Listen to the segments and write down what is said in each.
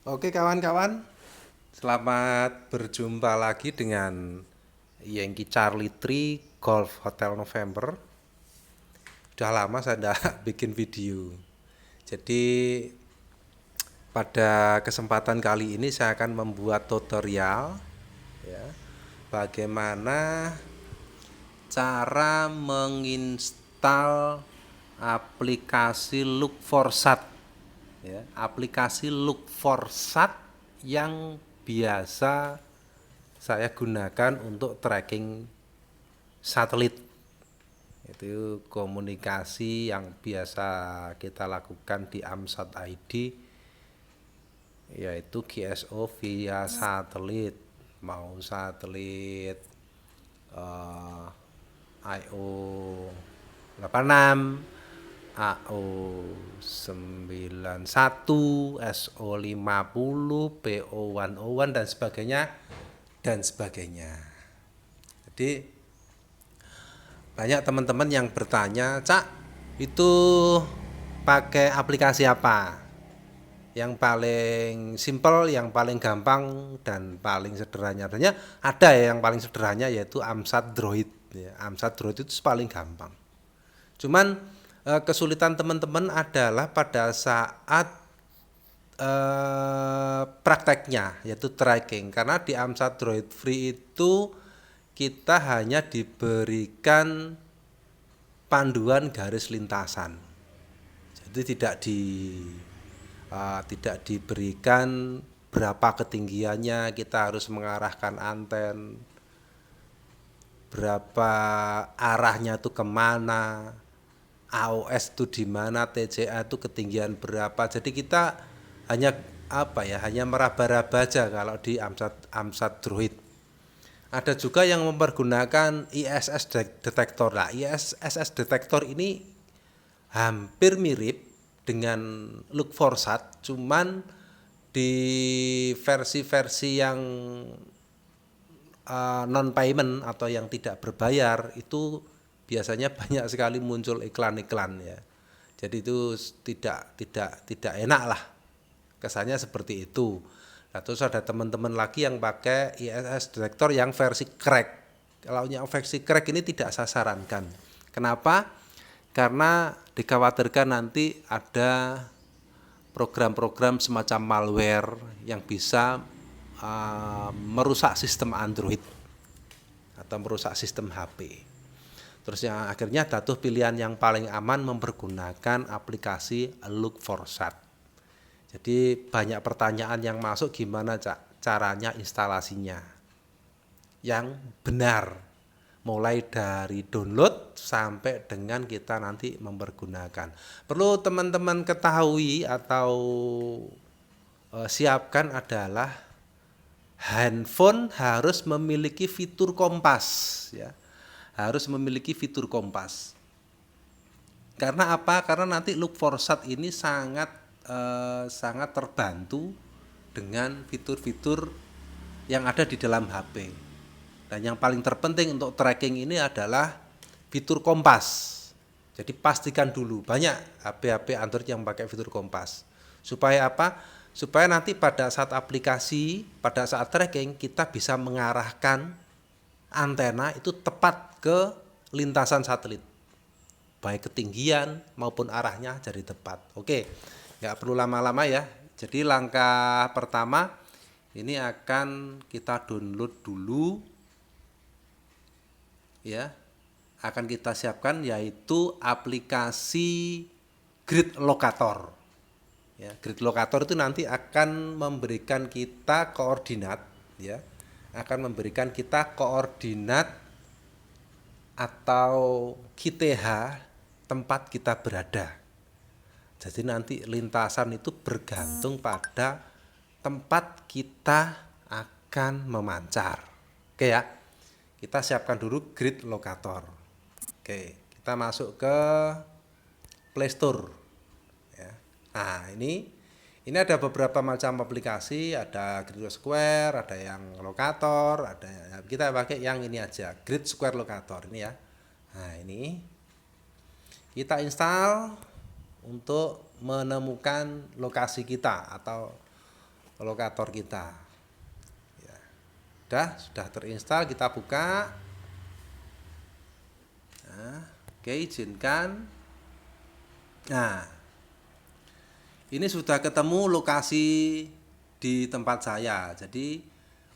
Oke kawan-kawan, selamat berjumpa lagi dengan Yankee Charlie 3 Golf Hotel November. Udah lama saya tidak bikin video. Jadi pada kesempatan kali ini saya akan membuat tutorial ya, bagaimana cara menginstal aplikasi Look4Sat ya, aplikasi Look4Sat yang biasa saya gunakan untuk tracking satelit. Itu komunikasi yang biasa kita lakukan di AMSAT ID, yaitu GSO via satelit, mau satelit IO 86, AO 91, SO 50, PO 101 dan sebagainya. Jadi banyak teman-teman yang bertanya, "Cak, itu pakai aplikasi apa? Yang paling simple, yang paling gampang dan paling sederhana." Artinya ada ya yang paling sederhana, yaitu AMSAT Droid ya. AMSAT Droid itu paling gampang. Cuman kesulitan teman-teman adalah pada saat prakteknya, yaitu tracking. Karena di AMSAT Droid Free itu kita hanya diberikan panduan garis lintasan. Jadi tidak diberikan berapa ketinggiannya, kita harus mengarahkan anten, berapa arahnya itu kemana, AOS itu di mana, TCA itu ketinggian berapa. Jadi kita hanya hanya meraba-raba aja kalau di AMSAT Droid. Ada juga yang mempergunakan ISS detektor. Nah, ISS detektor ini hampir mirip dengan Look4Sat, cuman di versi-versi yang non payment atau yang tidak berbayar itu biasanya banyak sekali muncul iklan-iklan ya. Jadi itu tidak enak lah, kesannya seperti itu. Nah, terus ada teman-teman lagi yang pakai ISS detektor yang versi crack. Kalau yang versi crack ini tidak saya sarankan. Kenapa? Karena dikhawatirkan nanti ada program-program semacam malware yang bisa merusak sistem Android atau merusak sistem HP. Terus yang akhirnya jatuh pilihan yang paling aman mempergunakan aplikasi Look4Sat. Jadi banyak pertanyaan yang masuk, gimana caranya instalasinya yang benar, mulai dari download sampai dengan kita nanti mempergunakan. Perlu teman-teman ketahui atau siapkan adalah handphone harus memiliki fitur kompas ya. Harus memiliki fitur kompas. Karena apa? Karena nanti Look4Sat ini sangat terbantu dengan fitur-fitur yang ada di dalam HP. Dan yang paling terpenting untuk tracking ini adalah fitur kompas. Jadi pastikan dulu, banyak HP-HP Android yang pakai fitur kompas. Supaya apa? Supaya nanti pada saat aplikasi, pada saat tracking kita bisa mengarahkan antena itu tepat ke lintasan satelit, baik ketinggian maupun arahnya jadi tepat. Oke, nggak perlu lama-lama ya. Jadi langkah pertama ini akan kita download dulu ya. Akan kita siapkan yaitu aplikasi Grid Locator. Ya, Grid Locator itu nanti akan memberikan kita koordinat ya. Akan memberikan kita koordinat atau QTH tempat kita berada. Jadi nanti lintasan itu bergantung pada tempat kita akan memancar. Oke ya. Kita siapkan dulu Grid Locator. Oke, kita masuk ke Play Store ya. Nah, ini ada beberapa macam aplikasi, ada Grid Square, ada yang lokator, ada, kita pakai yang ini aja, Grid Square Locator ini ya. Nah, ini kita install untuk menemukan lokasi kita atau lokator kita. Ya. Sudah terinstall, kita buka. Nah, oke, izinkan. Nah, ini sudah ketemu lokasi di tempat saya. Jadi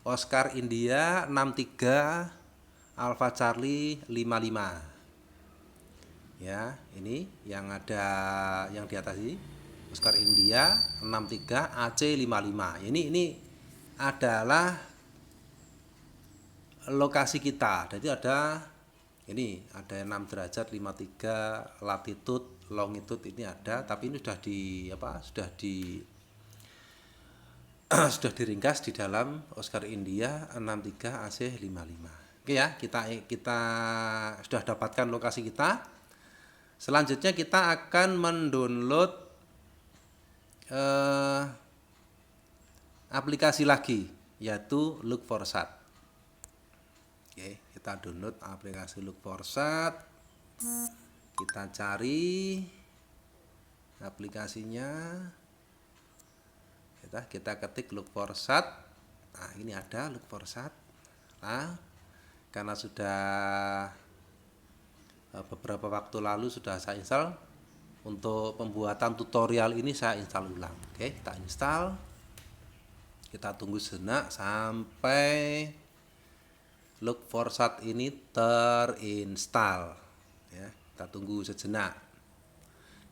Oscar India 63 Alpha Charlie 55. Ya, ini yang ada yang di atas ini Oscar India 63 AC 55. Ini adalah lokasi kita. Jadi ada 6 derajat 53 latitude, longitude ini ada, tapi ini sudah diringkas di dalam Oscar India 63 AC 55. Oke ya, kita sudah dapatkan lokasi kita. Selanjutnya kita akan mendownload aplikasi lagi, yaitu Log4Sat. Oke, kita download aplikasi Log4Sat. Kita cari aplikasinya. Kita ketik Log4Sat. Nah, ini ada Log4Sat. Nah, karena sudah beberapa waktu lalu sudah saya install, untuk pembuatan tutorial ini saya install ulang. Oke, kita install. Kita tunggu sejenak sampai Log4Sat ini terinstall. Ya, kita tunggu sejenak.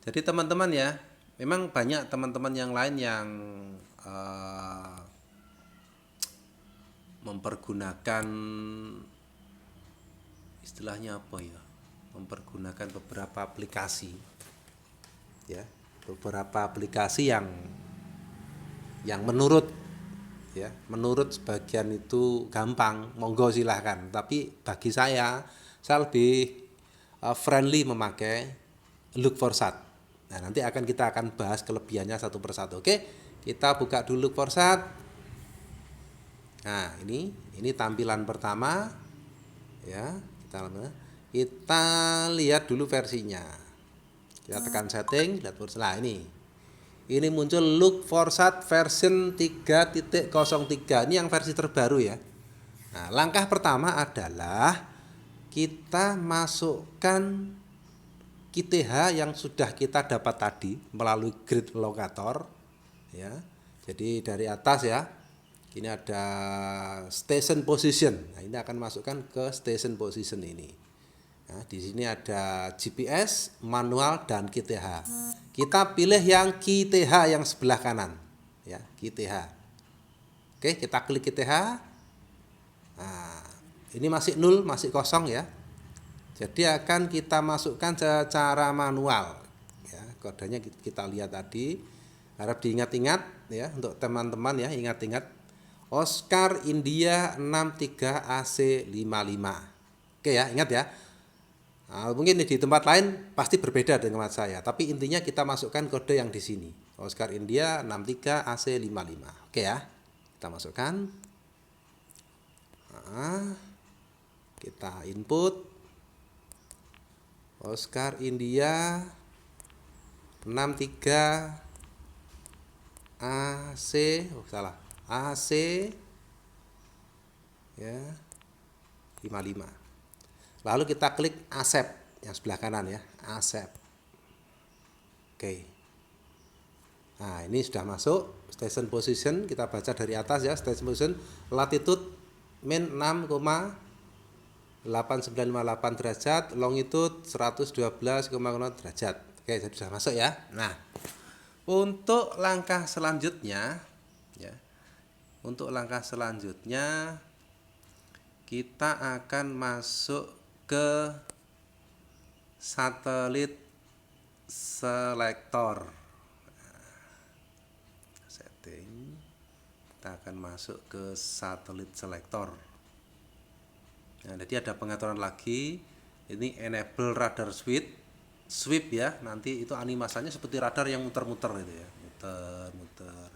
Jadi teman-teman ya, memang banyak teman-teman yang lain yang mempergunakan istilahnya apa ya? Mempergunakan beberapa aplikasi. Ya, beberapa aplikasi yang menurut sebagian itu gampang, monggo silahkan. Tapi bagi saya lebih friendly memakai Log4Sat. Nah, nanti kita akan bahas kelebihannya satu persatu. Oke, kita buka dulu Log4Sat. Nah, ini tampilan pertama. Ya, kita lihat dulu versinya. Kita tekan setting, lihat versi. Nah, ini muncul Log4Sat version 3.03. Ini yang versi terbaru ya. Nah, langkah pertama adalah kita masukkan QTH yang sudah kita dapat tadi melalui grid locator ya. Jadi dari atas ya. Ini ada station position. Nah, ini akan masukkan ke station position ini. Nah, di sini ada GPS, manual, dan QTH. Kita pilih yang QTH yang sebelah kanan, ya, QTH. Oke, kita klik QTH. Nah, ini masih 0, masih kosong ya. Jadi akan kita masukkan secara manual. Ya, kodenya kita lihat tadi. Harap diingat-ingat ya untuk teman-teman ya, ingat-ingat. Oscar India 63 AC 55. Oke ya, ingat ya. Nah, mungkin di tempat lain pasti berbeda dengan saya, tapi intinya kita masukkan kode yang di sini. Oscar India 63 AC 55. Oke ya. Kita masukkan. Nah, kita input Oscar India 63 AC, AC ya 55. Lalu kita klik accept yang sebelah kanan ya, accept. Oke. Nah, ini sudah masuk station position, kita baca dari atas ya, station position latitude min 6,8958 derajat, longitude 112,0 derajat. Oke, sudah masuk ya. Nah, untuk langkah selanjutnya ya. Untuk langkah selanjutnya kita akan masuk ke satelit selector. Setting. Kita akan masuk ke satelit selector. Nah, jadi ada pengaturan lagi. Ini enable radar sweep ya. Nanti itu animasinya seperti radar yang muter-muter gitu ya. Muter-muter.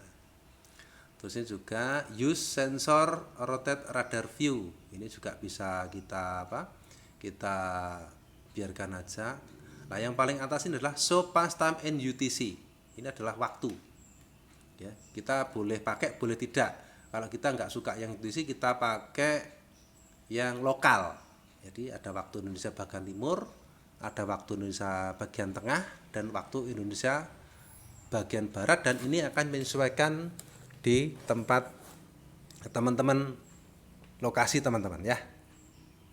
Terus ini juga use sensor rotate radar view. Ini juga bisa kita biarkan aja. Nah, yang paling atas ini adalah show past time and UTC. Ini adalah waktu. ya. Kita boleh pakai, boleh tidak. Kalau kita nggak suka yang intuisi, kita pakai yang lokal. Jadi ada waktu Indonesia bagian timur, ada waktu Indonesia bagian tengah, dan waktu Indonesia bagian barat, dan ini akan menyesuaikan di tempat teman-teman, lokasi teman-teman ya.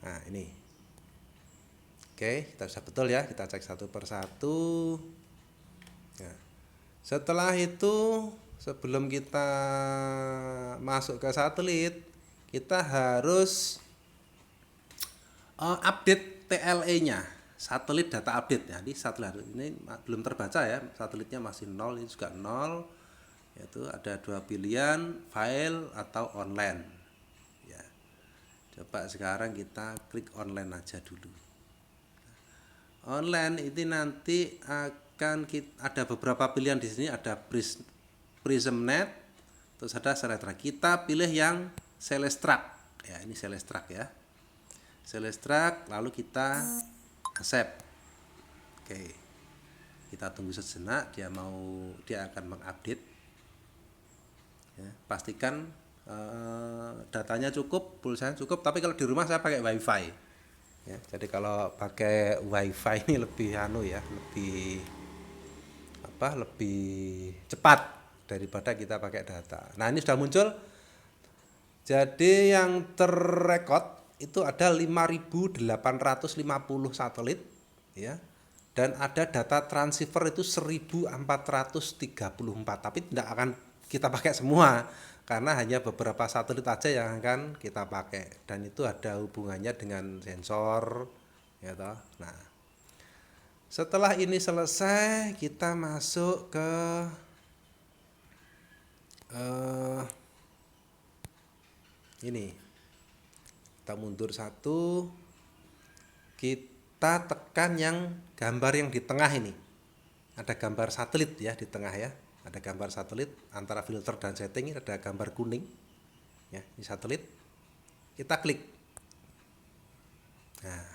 Nah ini, oke, kita bisa betul ya, kita cek satu persatu. Nah, setelah itu sebelum kita masuk ke satelit, kita harus update TLE-nya, satelit data update ya. Di satelit ini belum terbaca ya, satelitnya masih 0, ini juga 0. Yaitu ada dua pilihan, file atau online. Ya. Coba sekarang kita klik online aja dulu. Online ini nanti akan ada beberapa pilihan di sini, ada Prismnet, terus ada Celestra. Kita pilih yang Celestra. Ya, ini Celestra ya. Celestra, lalu kita accept. Oke. Kita tunggu sejenak, dia akan mengupdate. Ya, pastikan datanya cukup, pulsanya cukup, tapi kalau di rumah saya pakai WiFi. Ya, jadi kalau pakai WiFi ini lebih lebih cepat daripada kita pakai data. Nah, ini sudah muncul. Jadi yang terrekod itu ada 5.850 satelit ya. Dan ada data transceiver itu 1.434, tapi tidak akan kita pakai semua karena hanya beberapa satelit aja yang akan kita pakai, dan itu ada hubungannya dengan sensor ya toh. Nah, setelah ini selesai, kita masuk ke ini. Kita mundur satu, kita tekan yang gambar yang di tengah ini. Ada gambar satelit ya di tengah ya. Ada gambar satelit, antara filter dan setting ada gambar kuning. Ya, ini satelit. Kita klik. Nah,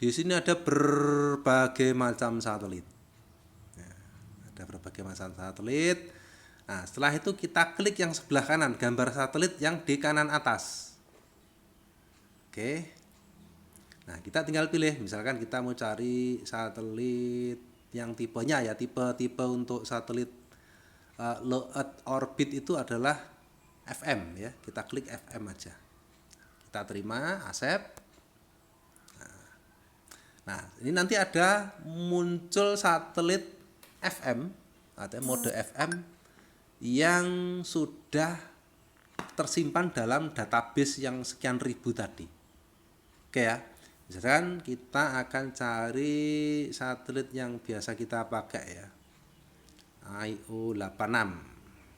di sini ada berbagai macam satelit. Nah, ada berbagai macam satelit. Nah, setelah itu kita klik yang sebelah kanan, gambar satelit yang di kanan atas. Oke. Nah, kita tinggal pilih, misalkan kita mau cari satelit yang tipenya ya, tipe untuk satelit low Earth orbit itu adalah FM ya. Kita klik FM aja. Kita terima, accept. Nah, ini nanti ada muncul satelit FM atau mode FM yang sudah tersimpan dalam database yang sekian ribu tadi. Oke ya. Misalkan kita akan cari satelit yang biasa kita pakai ya, IO86.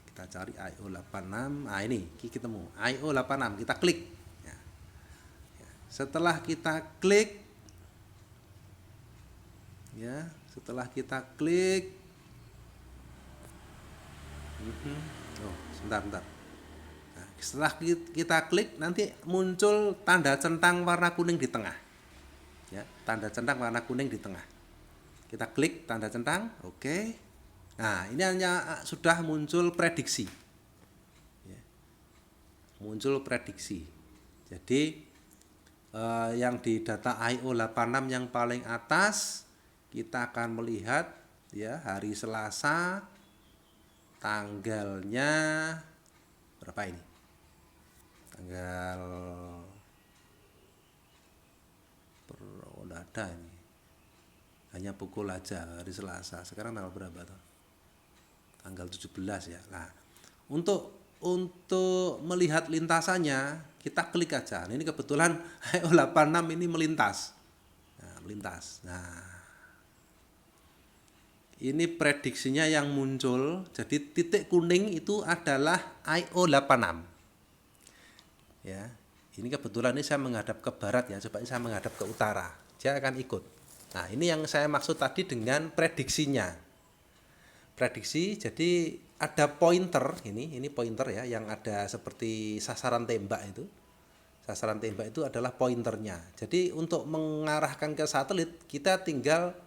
Kita cari IO86. Nah, ini kita ketemu IO86, kita klik ya. Setelah kita klik ya, sebentar. Nah, setelah kita klik, nanti muncul tanda centang warna kuning di tengah. Ya, tanda centang warna kuning di tengah. Kita klik tanda centang, oke. Nah, ini hanya sudah muncul prediksi. Ya, muncul prediksi. Jadi yang di data IO86 yang paling atas, kita akan melihat ya hari Selasa, tanggalnya berapa ini? Tanggal ada ini. Hanya pukul aja hari Selasa. Sekarang tanggal berapa tuh? Tanggal 17 ya. Nah, untuk melihat lintasannya, kita klik aja. Nah, ini kebetulan IO86 ini melintas. Nah, ini prediksinya yang muncul. Jadi titik kuning itu adalah IO86. Ya. Ini kebetulan ini saya menghadap ke barat ya. Coba saya menghadap ke utara. Dia akan ikut. Nah, ini yang saya maksud tadi dengan prediksinya. Prediksi, jadi ada pointer, ini pointer ya, yang ada seperti sasaran tembak itu. Sasaran tembak itu adalah pointernya. Jadi untuk mengarahkan ke satelit, kita tinggal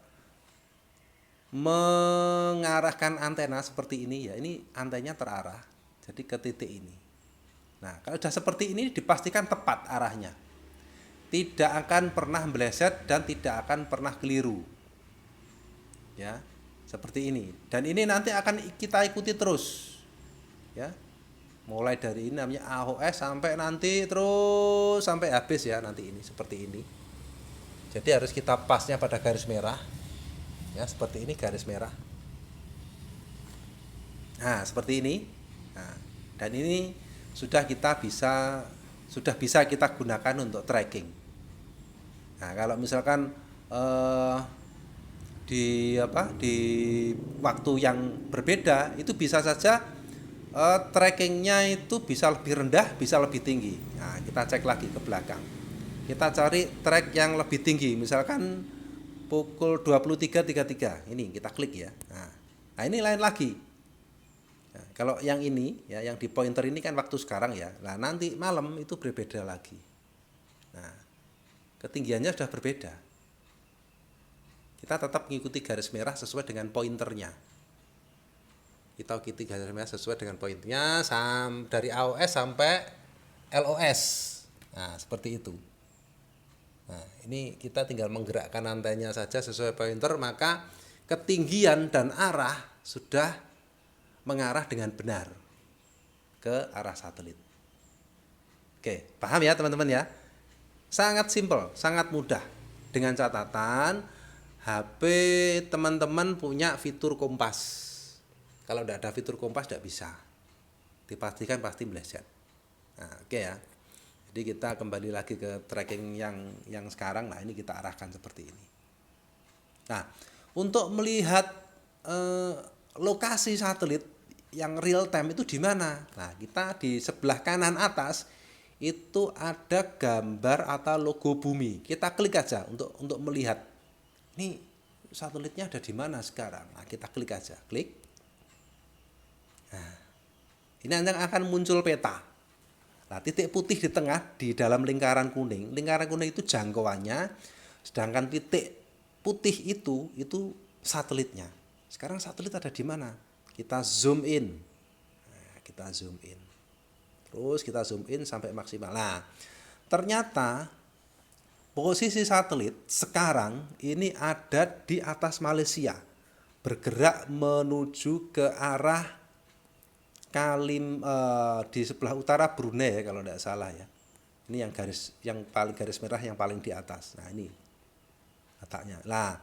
mengarahkan antena seperti ini ya, ini antenanya terarah jadi ke titik ini. Nah, kalau sudah seperti ini dipastikan tepat arahnya, tidak akan pernah meleset dan tidak akan pernah keliru ya, seperti ini. Dan ini nanti akan kita ikuti terus ya, mulai dari ini namanya AOS sampai nanti terus sampai habis ya, nanti ini seperti ini. Jadi harus kita pasnya pada garis merah ya, seperti ini garis merah. Nah, seperti ini. Nah, dan ini sudah bisa kita gunakan untuk tracking. Nah, kalau misalkan di waktu yang berbeda itu bisa saja trackingnya itu bisa lebih rendah, bisa lebih tinggi. Nah, kita cek lagi ke belakang. Kita cari track yang lebih tinggi, misalkan pukul 23.33. Ini kita klik ya. Nah, ini lain lagi. Nah, kalau yang ini ya, yang di pointer ini kan waktu sekarang ya. Nah, nanti malam itu berbeda lagi. Nah, ketinggiannya sudah berbeda. Kita tetap mengikuti garis merah sesuai dengan pointernya. Kita ikuti garis merah sesuai dengan pointernya dari AOS sampai LOS. Nah, seperti itu. Nah, ini kita tinggal menggerakkan antenya saja sesuai pointer, maka ketinggian dan arah sudah mengarah dengan benar ke arah satelit. Oke, paham ya teman-teman ya? Sangat simpel, sangat mudah. Dengan catatan HP teman-teman punya fitur kompas. Kalau tidak ada fitur kompas tidak bisa. Dipastikan pasti meleset. Nah, oke ya. Jadi kita kembali lagi ke tracking yang sekarang. Nah, ini kita arahkan seperti ini. Nah, untuk melihat lokasi satelit yang real time itu di mana? Nah, kita di sebelah kanan atas itu ada gambar atau logo bumi. Kita klik aja untuk melihat. Ini satelitnya ada di mana sekarang? Nah, kita klik aja, klik. Nah, ini akan muncul peta. Nah, titik putih di tengah di dalam lingkaran kuning itu jangkauannya, sedangkan titik putih itu satelitnya. Sekarang satelit ada di mana? Kita zoom in. Nah, kita zoom in. Terus kita zoom in sampai maksimal. Nah, ternyata posisi satelit sekarang ini ada di atas Malaysia, bergerak menuju ke arah di sebelah utara Brunei ya, kalau tidak salah ya. Ini yang paling garis merah yang paling di atas. Nah, ini letaknya. Nah,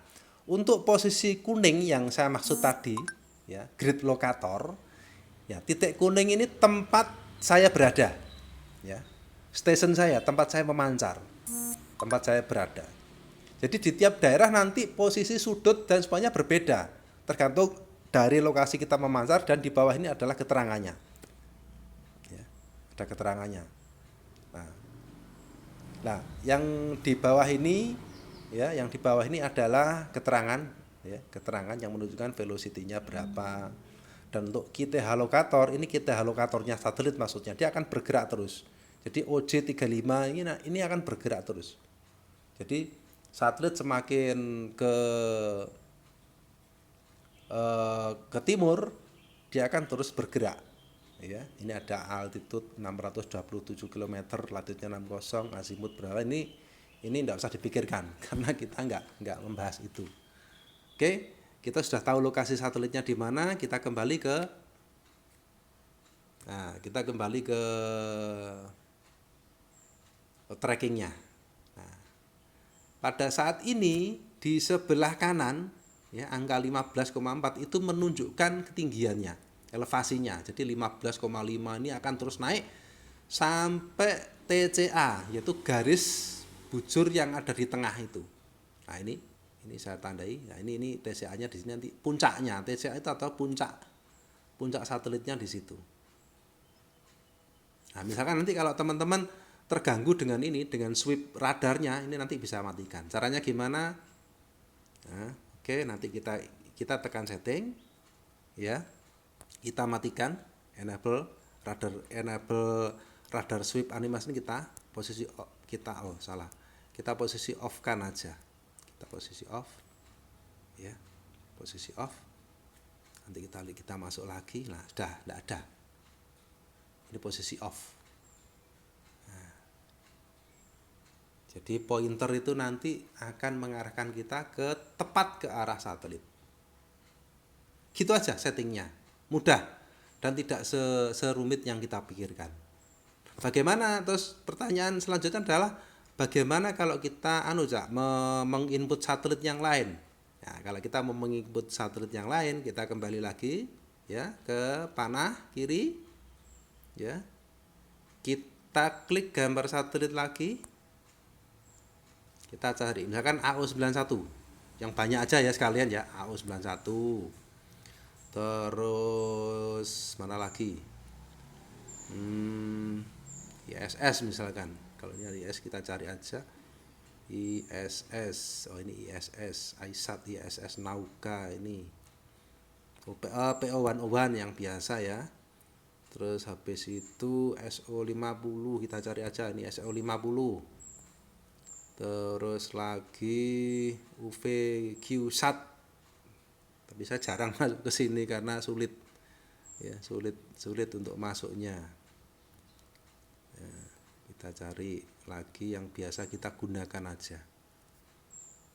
untuk posisi kuning yang saya maksud tadi ya, grid locator ya, titik kuning ini tempat saya berada ya. Station saya, tempat saya memancar. Tempat saya berada. Jadi di tiap daerah nanti posisi sudut dan semuanya berbeda, tergantung dari lokasi kita memancar, dan di bawah ini adalah keterangannya. Ya, ada keterangannya. Nah, yang di bawah ini ya, yang di bawah ini adalah keterangan ya, keterangan yang menunjukkan velocity-nya berapa. Dan untuk QTH locator, ini QTH locatornya satelit maksudnya, dia akan bergerak terus. Jadi OJ35 ini akan bergerak terus. Jadi satelit semakin ke timur dia akan terus bergerak ya. Ini ada altitude 627 km, latitude 60, azimut berapa, ini tidak usah dipikirkan karena kita nggak membahas itu. Oke, kita sudah tahu lokasi satelitnya di mana. Kita kembali ke trackingnya. Nah, pada saat ini di sebelah kanan ya, angka 15,4 itu menunjukkan ketinggiannya, elevasinya. Jadi 15,5 ini akan terus naik sampai TCA, yaitu garis bujur yang ada di tengah itu. Nah, ini saya tandai. Nah, ini TCA-nya di sini, nanti puncaknya. TCA itu atau puncak satelitnya di situ. Nah, misalkan nanti kalau teman-teman terganggu dengan sweep radarnya, ini nanti bisa matikan. Caranya gimana? Nah, oke, nanti kita tekan setting ya. Kita matikan enable radar sweep animation, kita posisi kita posisi off kan aja. Kita posisi off ya. posisi off. Nanti kita masuk lagi, nah sudah tidak ada. Ini posisi off. Nah, jadi pointer itu nanti akan mengarahkan kita tepat ke arah satelit. Gitu aja settingnya, mudah dan tidak serumit yang kita pikirkan. Bagaimana, terus pertanyaan selanjutnya adalah bagaimana kalau kita menginput satelit yang lain. Nah, kalau kita mau menginput satelit yang lain, kita kembali lagi ya ke panah kiri ya. Kita klik gambar satelit lagi. Kita cari misalkan AO91. Yang banyak aja ya sekalian ya, AO91. Terus mana lagi? ISS misalkan. Kalau nyari ISS kita cari aja ISS. Oh ini ISS, ISAT, ISS Nauka ini. PO101 yang biasa ya. Terus habis itu SO50 kita cari aja ini SO50. Terus lagi UVQSat. Tapi saya jarang masuk ke sini karena sulit ya, sulit untuk masuknya. Ya, kita cari lagi yang biasa kita gunakan aja.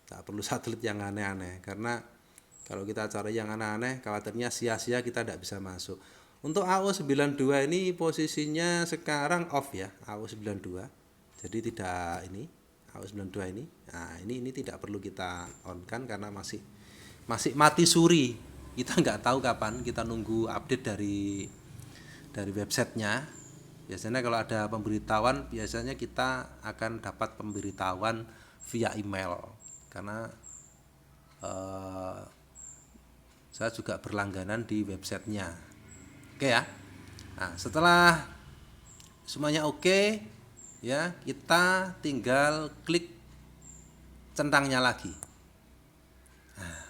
Tak perlu satelit yang aneh-aneh karena kalau kita cari yang aneh-aneh khawatirnya sia-sia kita tidak bisa masuk. Untuk AO92 ini posisinya sekarang off ya, AO92. Jadi tidak ini AO92 ini. Nah, ini tidak perlu kita on kan karena masih mati suri. Kita nggak tahu kapan, kita nunggu update dari websitenya. Biasanya kalau ada pemberitahuan, biasanya kita akan dapat pemberitahuan via email karena saya juga berlangganan di websitenya. Oke ya. Nah, setelah semuanya oke ya, kita tinggal klik centangnya lagi. Nah,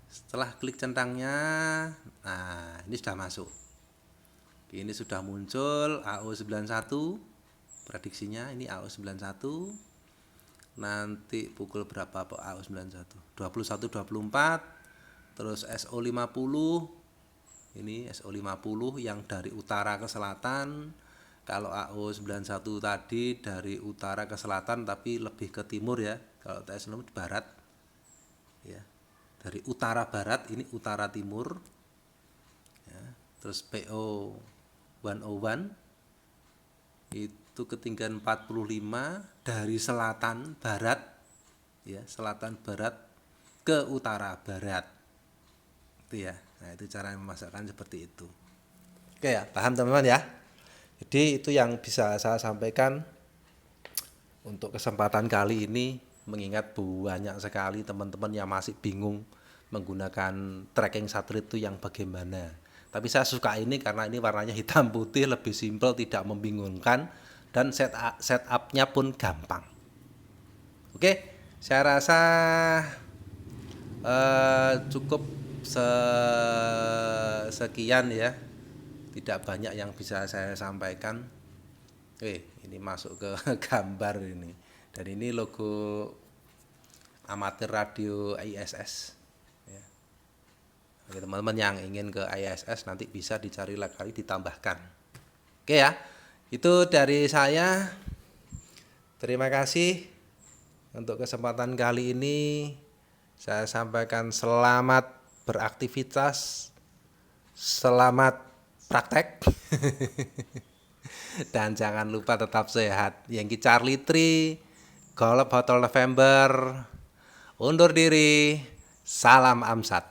setelah klik centangnya, nah ini sudah masuk. Ini sudah muncul AO91 prediksinya, ini AO91. Nanti pukul berapa AO91? 21.24. Terus SO50. Ini SO50 yang dari utara ke selatan. Kalau AO91 tadi dari utara ke selatan tapi lebih ke timur ya. Kalau TS6 barat. Ya. Dari utara barat, ini utara timur. Ya. Terus PO101 itu ketinggian 45 dari selatan barat ya, selatan barat ke utara barat. Itu ya. Nah, itu cara memasakkan seperti itu. Oke ya, paham teman-teman ya? Jadi itu yang bisa saya sampaikan untuk kesempatan kali ini, mengingat banyak sekali teman-teman yang masih bingung menggunakan tracking satelit itu yang bagaimana. Tapi saya suka ini karena ini warnanya hitam putih, lebih simpel, tidak membingungkan, dan setupnya pun gampang. Oke, saya rasa cukup sekian ya. Tidak banyak yang bisa saya sampaikan. Ini masuk ke gambar ini. Dan ini logo amatir radio ISS. Ya. Bagi teman-teman yang ingin ke ISS nanti bisa dicari lagi, ditambahkan. Oke ya, itu dari saya. Terima kasih untuk kesempatan kali ini. Saya sampaikan selamat beraktivitas, selamat praktek, dan jangan lupa tetap sehat. Yankee Charlie 3, Golf Hotel November, undur diri, salam Amsat.